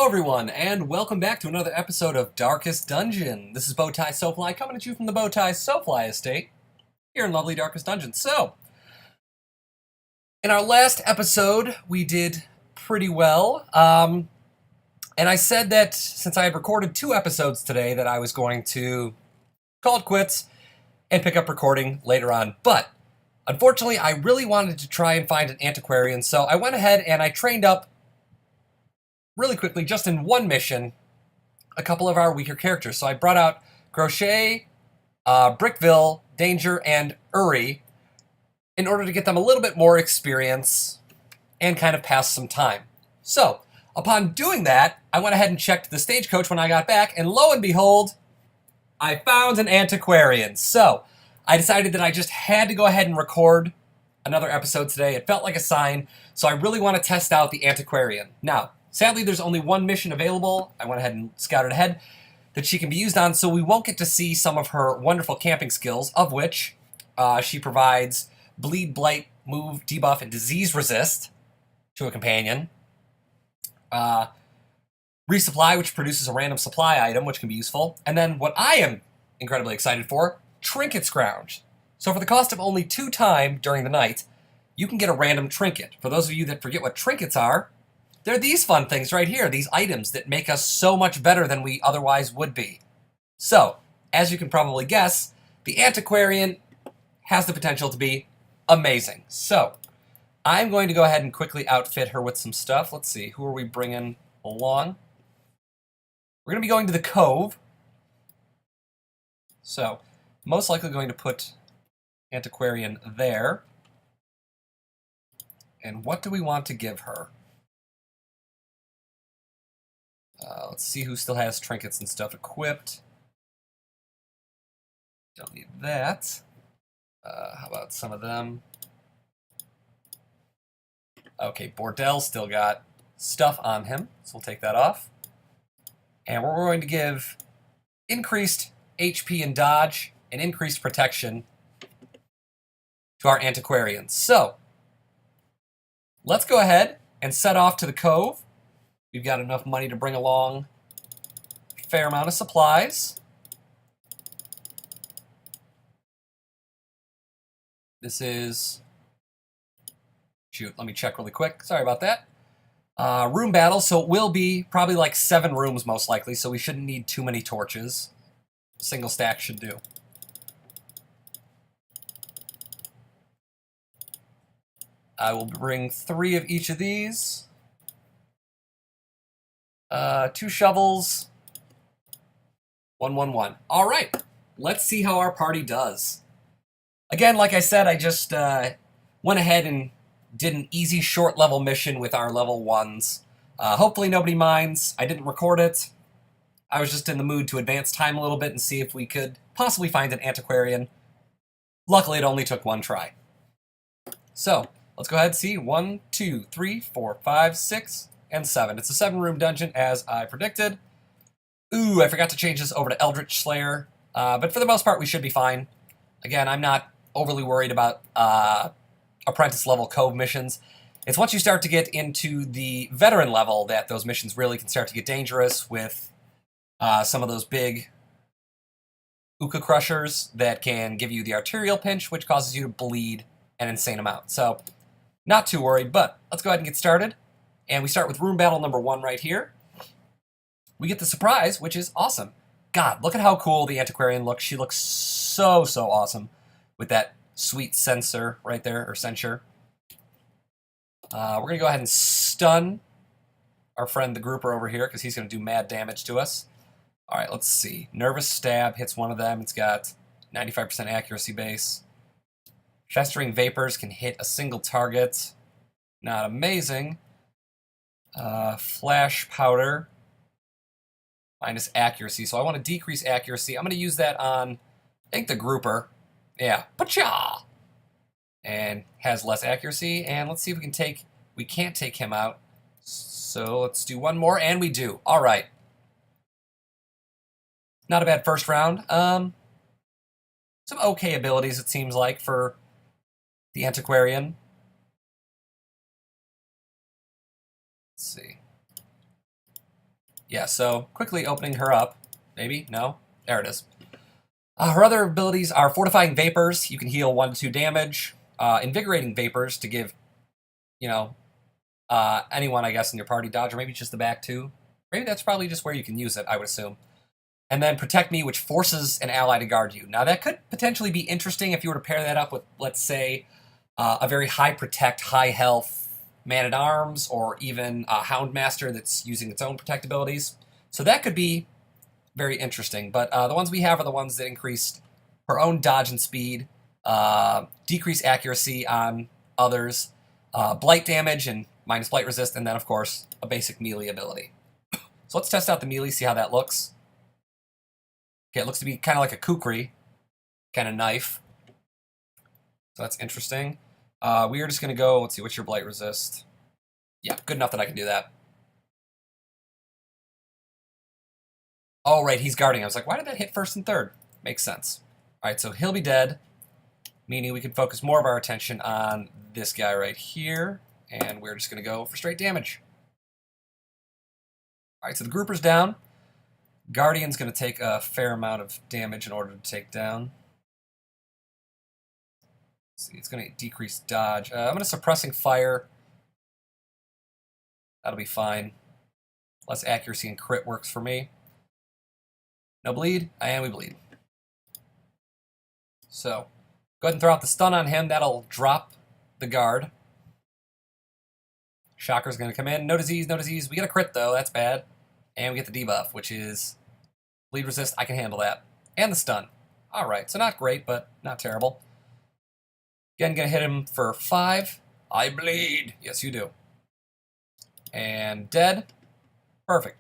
Hello everyone, and welcome back to another episode of Darkest Dungeon. This is Bowtie Soulfly coming at you from the Bowtie Soulfly estate here in lovely Darkest Dungeon. So, in our last episode, we did pretty well, and I said that since I had recorded 2 episodes today that I was going to call it quits and pick up recording later on, but unfortunately I really wanted to try and find an antiquarian, so I went ahead and I trained up really quickly, just in one mission, a couple of our weaker characters. So I brought out Crochet, Brickville, Danger, and Uri in order to get them a little bit more experience and kind of pass some time. So, upon doing that, I went ahead and checked the stagecoach when I got back, and lo and behold, I found an antiquarian. So, I decided that I just had to go ahead and record another episode today. It felt like a sign, so I really want to test out the antiquarian. Now, sadly, there's only one mission available. I went ahead and scouted ahead that she can be used on, so we won't get to see some of her wonderful camping skills, of which she provides Bleed, Blight, Move, Debuff, and Disease Resist to a companion. Resupply, which produces a random supply item, which can be useful. And then what I am incredibly excited for, Trinket Scrounge. So for the cost of only 2 time during the night, you can get a random trinket. For those of you that forget what trinkets are, they're these fun things right here, these items that make us so much better than we otherwise would be. So, as you can probably guess, the Antiquarian has the potential to be amazing. So, I'm going to go ahead and quickly outfit her with some stuff. Let's see, who are we bringing along? We're going to be going to the Cove. So, most likely going to put Antiquarian there. And what do we want to give her? Let's see who still has trinkets and stuff equipped. Don't need that. How about some of them? Okay, Bordell still got stuff on him, so we'll take that off. And we're going to give increased HP and dodge and increased protection to our antiquarians. So, let's go ahead and set off to the Cove. We've got enough money to bring along a fair amount of supplies. This is... Shoot, let me check really quick. Sorry about that. Room battle, so it will be probably like 7 rooms most likely, so we shouldn't need too many torches. Single stack should do. I will bring 3 of each of these. 2 shovels. 1, 1, 1. All right, let's see how our party does. Again, like I said, I just went ahead and did an easy short level mission with our level 1s. Hopefully nobody minds. I didn't record it. I was just in the mood to advance time a little bit and see if we could possibly find an antiquarian. Luckily, it only took 1 try. So, let's go ahead and see. 1, 2, 3, 4, 5, 6, and 7. It's a 7-room dungeon, as I predicted. Ooh, I forgot to change this over to Eldritch Slayer. But for the most part, we should be fine. Again, I'm not overly worried about apprentice-level Cove missions. It's once you start to get into the veteran level that those missions really can start to get dangerous with some of those big Uka Crushers that can give you the arterial pinch, which causes you to bleed an insane amount. So, not too worried, but let's go ahead and get started. And we start with room battle number 1 right here. We get the surprise, which is awesome. God, look at how cool the Antiquarian looks. She looks so awesome with that sweet sensor right there, or censure. We're going to go ahead and stun our friend the grouper over here, because he's going to do mad damage to us. All right, let's see. Nervous Stab hits one of them. It's got 95% accuracy base. Festering Vapors can hit a single target. Not amazing. Flash Powder, minus accuracy. So I want to decrease accuracy. I'm going to use that on, I think, the grouper. Yeah, pacha! And has less accuracy. And let's see if we can take, we can't take him out. So let's do 1 more, and we do. All right. Not a bad first round. Some okay abilities, it seems like, for the Antiquarian. Let's see. Yeah, so quickly opening her up. Maybe? No? There it is. Her other abilities are Fortifying Vapors. You can heal 1 to 2 damage. Invigorating Vapors to give, you know, anyone, I guess, in your party dodge, or maybe just the back too. Maybe that's probably just where you can use it, I would assume. And then Protect Me, which forces an ally to guard you. Now, that could potentially be interesting if you were to pair that up with, let's say, a very high protect, high health Man-at-Arms, or even a Houndmaster that's using its own protect abilities. So that could be very interesting. But the ones we have are the ones that increase her own dodge and speed, decrease accuracy on others, blight damage and minus blight resist, and then, of course, a basic melee ability. So let's test out the melee, see how that looks. Okay, it looks to be kind of like a kukri kind of knife. So that's interesting. We are just going to go, let's see, what's your blight resist? Yeah, good enough that I can do that. Oh, right, he's guarding. I was like, why did that hit first and third? Makes sense. All right, so he'll be dead, meaning we can focus more of our attention on this guy right here, and we're just going to go for straight damage. All right, so the grouper's down. Guardian's going to take a fair amount of damage in order to take down. Let's see, it's going to decrease dodge. I'm going to Suppressing Fire. That'll be fine. Less accuracy and crit works for me. No bleed, and we bleed. So, go ahead and throw out the stun on him. That'll drop the guard. Shocker's going to come in. No disease, no disease. We get a crit, though. That's bad. And we get the debuff, which is bleed resist. I can handle that. And the stun. All right, so not great, but not terrible. Again, going to hit him for 5. I bleed. Yes, you do. And dead. Perfect.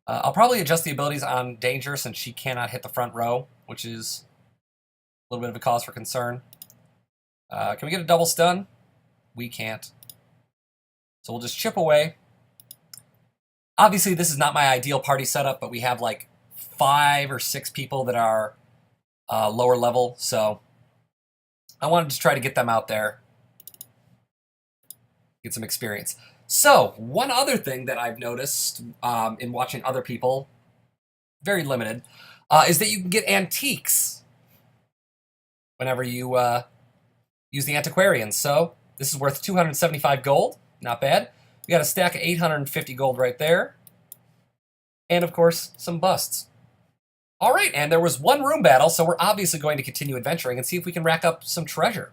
I'll probably adjust the abilities on Danger since she cannot hit the front row, which is a little bit of a cause for concern. Can we get a double stun? We can't. So we'll just chip away. Obviously, this is not my ideal party setup, but we have like 5 or 6 people that are lower level, so I wanted to try to get them out there, get some experience. So, one other thing that I've noticed in watching other people, very limited, is that you can get antiques whenever you use the Antiquarian. So, this is worth 275 gold. Not bad. We got a stack of 850 gold right there. And, of course, some busts. All right, and there was one room battle, so we're obviously going to continue adventuring and see if we can rack up some treasure.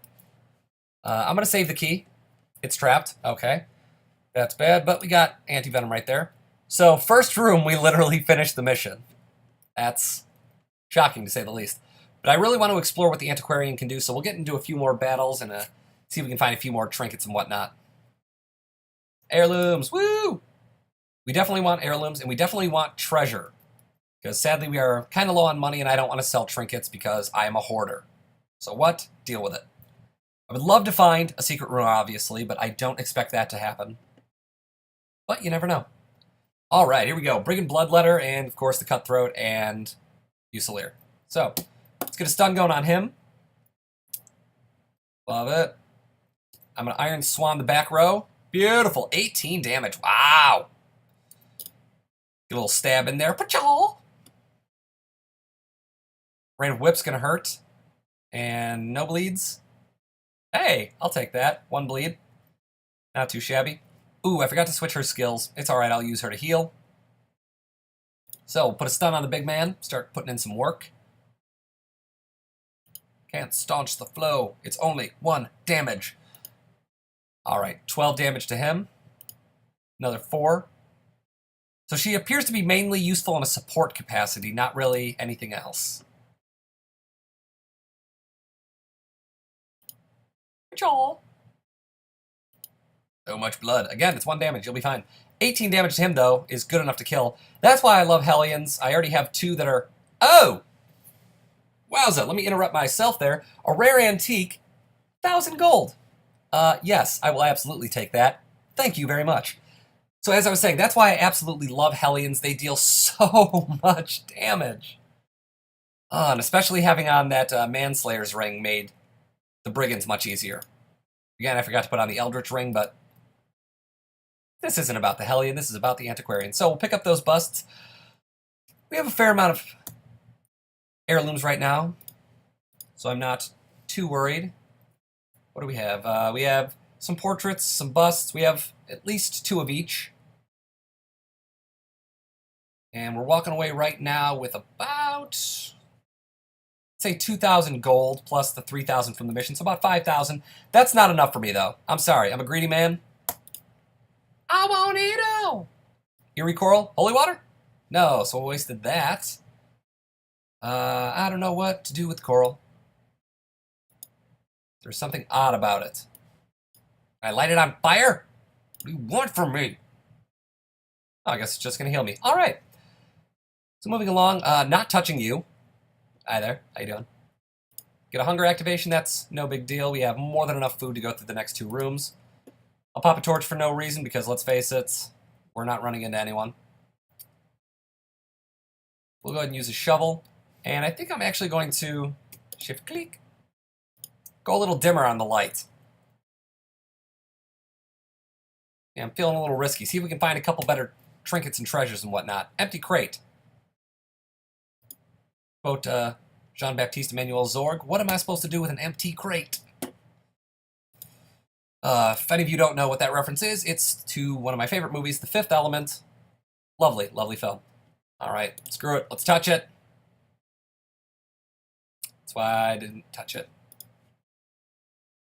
I'm going to save the key. It's trapped. Okay. That's bad, but we got anti-venom right there. So, first room, we literally finished the mission. That's shocking, to say the least. But I really want to explore what the Antiquarian can do, so we'll get into a few more battles and see if we can find a few more trinkets and whatnot. Heirlooms, woo! We definitely want heirlooms, and we definitely want treasure. Because sadly, we are kind of low on money, and I don't want to sell trinkets because I am a hoarder. So what? Deal with it. I would love to find a secret room, obviously, but I don't expect that to happen. But you never know. All right, here we go. Brigand Bloodletter, and of course the Cutthroat and Fusilier. So, let's get a stun going on him. Love it. I'm going to Iron Swan the back row. Beautiful. 18 damage. Wow. Get a little stab in there. Pachaw! Rain of Whip's going to hurt. And no bleeds. Hey, I'll take that. 1 bleed. Not too shabby. Ooh, I forgot to switch her skills. It's alright, I'll use her to heal. So, we'll put a stun on the big man. Start putting in some work. Can't staunch the flow. It's only 1 damage. Alright, 12 damage to him. Another 4. So she appears to be mainly useful in a support capacity, not really anything else. So much blood. Again, it's 1 damage. You'll be fine. 18 damage to him, though, is good enough to kill. That's why I love Hellions. I already have 2 that are... Oh! Wowza, let me interrupt myself there. A rare antique, 1,000 gold. Yes, I will absolutely take that. Thank you very much. So as I was saying, that's why I absolutely love Hellions. They deal so much damage. And especially having on that Manslayer's ring made the Brigands much easier. Again, I forgot to put on the Eldritch ring, but This isn't about the Hellion, this is about the Antiquarian. So we'll pick up those busts. We have a fair amount of heirlooms right now, so I'm not too worried. What do we have? We have some portraits, some busts. We have at least 2 of each. And we're walking away right now with about, say, 2,000 gold plus the 3,000 from the mission, so about 5,000. That's not enough for me, though. I'm sorry, I'm a greedy man. I won't eat all. Eerie coral, holy water? No, so I wasted that. I don't know what to do with coral. There's something odd about it. I light it on fire? What do you want from me? Oh, I guess it's just going to heal me. All right. So moving along, not touching you. Hi there. How you doing? Get a hunger activation. That's no big deal. We have more than enough food to go through the next 2 rooms. I'll pop a torch for no reason because, let's face it, we're not running into anyone. We'll go ahead and use a shovel. And I think I'm actually going to shift-click. Go a little dimmer on the light. Yeah, I'm feeling a little risky. See if we can find a couple better trinkets and treasures and whatnot. Empty crate. Quote Jean-Baptiste Emmanuel Zorg, what am I supposed to do with an empty crate? If any of you don't know what that reference is, it's to one of my favorite movies, The Fifth Element. Lovely, lovely film. All right, screw it. Let's touch it. That's why I didn't touch it.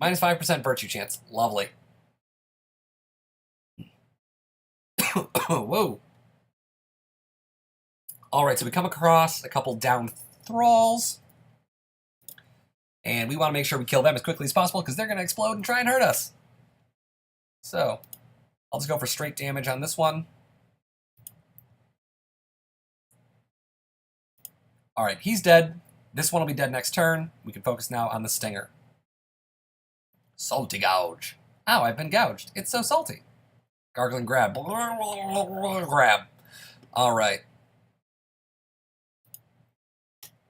Minus 5% virtue chance. Lovely. Whoa. All right, so we come across a couple downed thralls. And we want to make sure we kill them as quickly as possible because they're going to explode and try and hurt us. So, I'll just go for straight damage on this one. All right, he's dead. This one will be dead next turn. We can focus now on the stinger. Salty gouge. Ow, I've been gouged. It's so salty. Gargling grab. Grab. All right.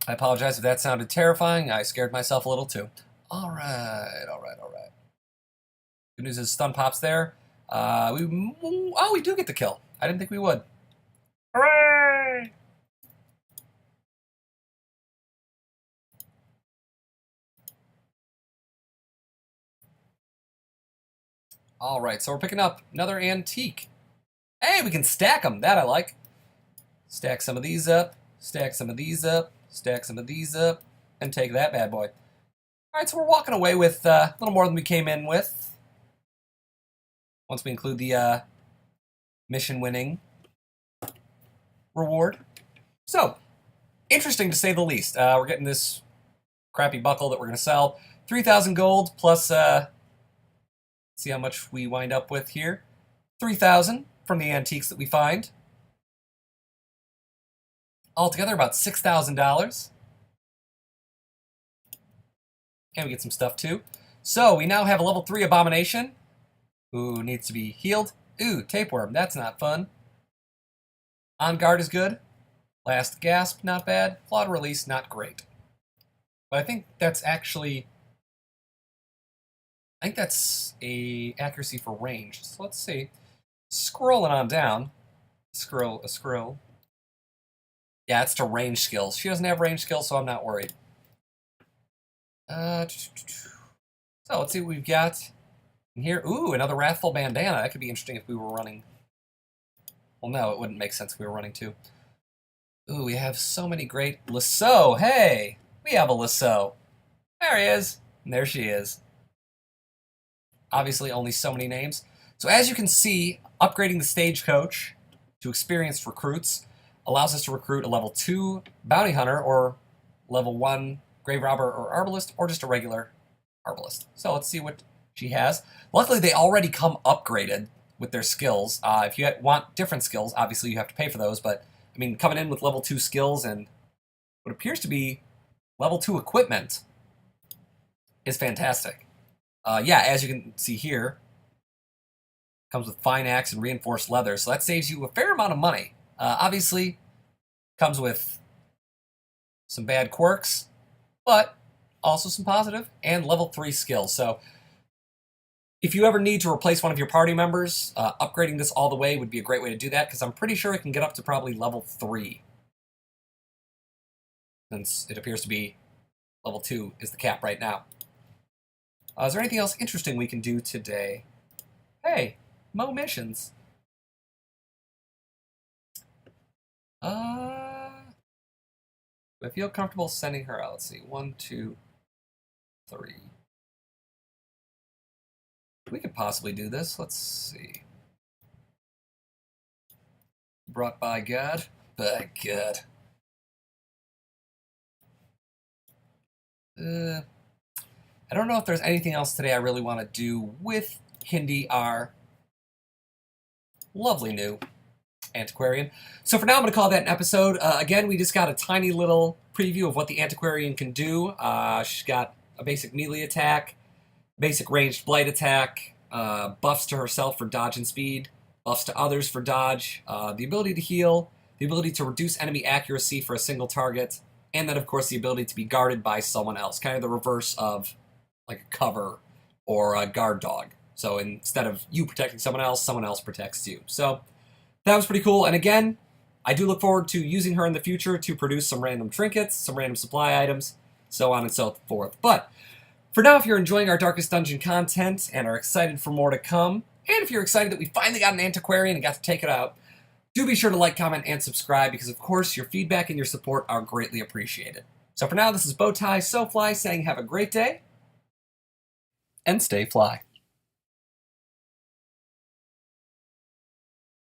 I apologize if that sounded terrifying. I scared myself a little too. All right, all right, all right. Good news is stun pops there. We do get the kill. I didn't think we would. Hooray! All right, so we're picking up another antique. Hey, we can stack them. That I like. Stack some of these up. Stack some of these up. Stack some of these up. And take that bad boy. All right, so we're walking away with a little more than we came in with. Once we include the mission-winning reward. So, interesting to say the least. We're getting this crappy buckle that we're going to sell. 3,000 gold plus... see how much we wind up with here. 3,000 from the antiques that we find. Altogether about $6,000. And we get some stuff too. So we now have a level 3 abomination. Who needs to be healed. Ooh, tapeworm, that's not fun. On guard is good. Last gasp, not bad. Flawed release, not great. But I think that's actually... I think that's a accuracy for range. So let's see. Scrolling on down. Scroll. Yeah, it's to range skills. She doesn't have range skills, so I'm not worried. So let's see what we've got in here. Ooh, another Wrathful Bandana. That could be interesting if we were running. Well, no, it wouldn't make sense if we were running too. Ooh, we have so many great... Lasso! Hey! We have a Lasso. There he is. And there she is. Obviously, only so many names. So as you can see, upgrading the Stagecoach to experienced recruits allows us to recruit a level 2 Bounty Hunter or level 1 Grave Robber or Arbalist or just a regular Arbalist. So let's see what she has. Luckily, they already come upgraded with their skills. If you want different skills, obviously you have to pay for those, but I mean, coming in with level 2 skills and what appears to be level 2 equipment is fantastic. Yeah, as you can see here, comes with fine axe and reinforced leather, so that saves you a fair amount of money. Obviously, comes with some bad quirks, but also some positive and level 3 skills. So If you ever need to replace one of your party members, upgrading this all the way would be a great way to do that, because I'm pretty sure it can get up to probably level 3. Since it appears to be level 2 is the cap right now. Is there anything else interesting we can do today? Hey, Mo missions. Do I feel comfortable sending her out? Let's see. 1, 2, 3. We could possibly do this. Let's see. Brought by God. By God. I don't know if there's anything else today I really want to do with Hindi, our lovely new Antiquarian. So for now, I'm going to call that an episode. Again, we just got a tiny little preview of what the Antiquarian can do. She's got a basic melee attack, basic ranged blight attack, buffs to herself for dodge and speed, buffs to others for dodge, the ability to heal, the ability to reduce enemy accuracy for a single target, and then, of course, the ability to be guarded by someone else, kind of the reverse of like a cover or a guard dog. So instead of you protecting someone else protects you. So that was pretty cool. And again, I do look forward to using her in the future to produce some random trinkets, some random supply items, so on and so forth. But for now, if you're enjoying our Darkest Dungeon content and are excited for more to come, and if you're excited that we finally got an Antiquarian and got to take it out, do be sure to like, comment, and subscribe, because, of course, your feedback and your support are greatly appreciated. So for now, this is Bowtie SoFly saying have a great day, and stay fly.